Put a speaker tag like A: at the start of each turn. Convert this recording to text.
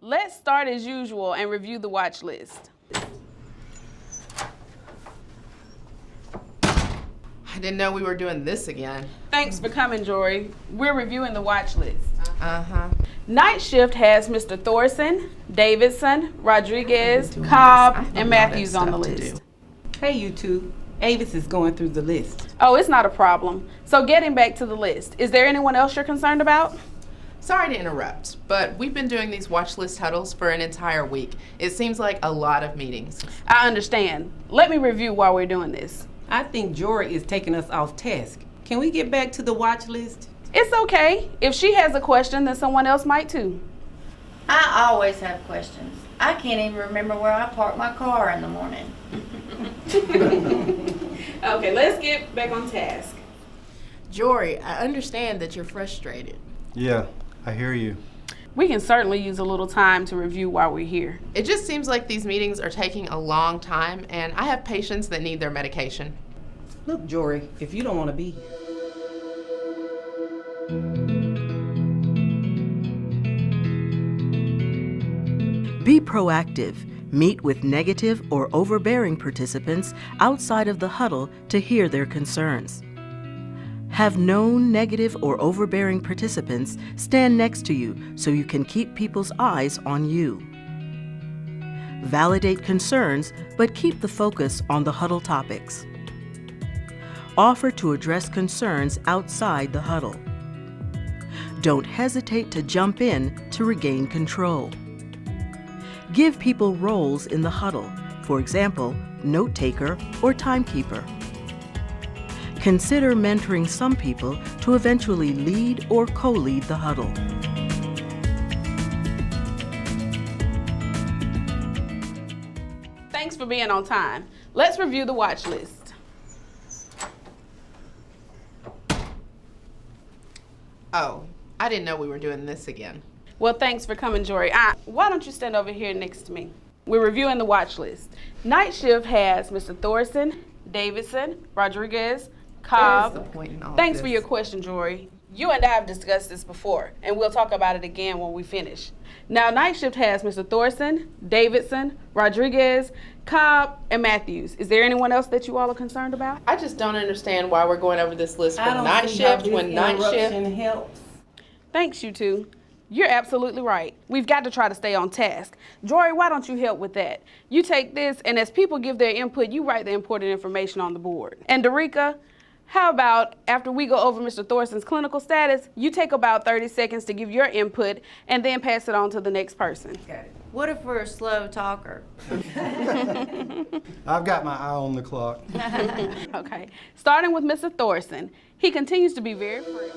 A: Let's start as usual and review the watch list.
B: I didn't know we were doing this again.
A: Thanks for coming, Jory. We're reviewing the watch list.
B: Uh-huh.
A: Night shift has Mr. Thorson, Davidson, Rodriguez, Cobb, and Matthews on the list.
C: Hey, you two. Avis is going through the list.
A: Oh, it's not a problem. So getting back to the list, is there anyone else you're concerned about?
B: Sorry to interrupt, but we've been doing these watch list huddles for an entire week. It seems like a lot of meetings.
A: I understand. Let me review while we're doing this.
C: I think Jory is taking us off task. Can we get back to the watch list?
A: It's okay. If she has a question, then someone else might too.
D: I always have questions. I can't even remember where I parked my car in the morning.
A: Okay, let's get back on task.
B: Jory, I understand that you're frustrated.
E: Yeah, I hear you.
A: We can certainly use a little time to review while we're here.
B: It just seems like these meetings are taking a long time, and I have patients that need their medication.
C: Look, Jory, if you don't want to be here.
F: Be proactive. Meet with negative or overbearing participants outside of the huddle to hear their concerns. Have known negative or overbearing participants stand next to you so you can keep people's eyes on you. Validate concerns, but keep the focus on the huddle topics. Offer to address concerns outside the huddle. Don't hesitate to jump in to regain control. Give people roles in the huddle, for example, note taker or timekeeper. Consider mentoring some people to eventually lead or co-lead the huddle.
A: Thanks for being on time. Let's review the watch list.
B: Oh, I didn't know we were doing this again.
A: Well, thanks for coming, Jory. Why don't you stand over here next to me? We're reviewing the watch list. Night shift has Mr. Thorson, Davidson, Rodriguez, Cobb.
B: What is the point in all
A: Thanks
B: this?
A: for your question, Jory. You and I have discussed this before, and we'll talk about it again when we finish. Now, night shift has Mr. Thorson, Davidson, Rodriguez, Cobb, and Matthews. Is there anyone else that you all are concerned about?
B: I just don't understand why we're going over this list for
C: I don't
B: night
C: see how
B: shift
C: this
B: when night shift.
C: interruption helps.
A: Thanks, you two. You're absolutely right. We've got to try to stay on task. Jory, why don't you help with that? You take this, and as people give their input, you write the important information on the board. And Darika, how about after we go over Mr. Thorson's clinical status, you take about 30 seconds to give your input and then pass it on to the next person.
C: Got it.
D: What if we're a slow talker?
E: I've got my eye on the clock.
A: Okay, starting with Mr. Thorson. He continues to be very free.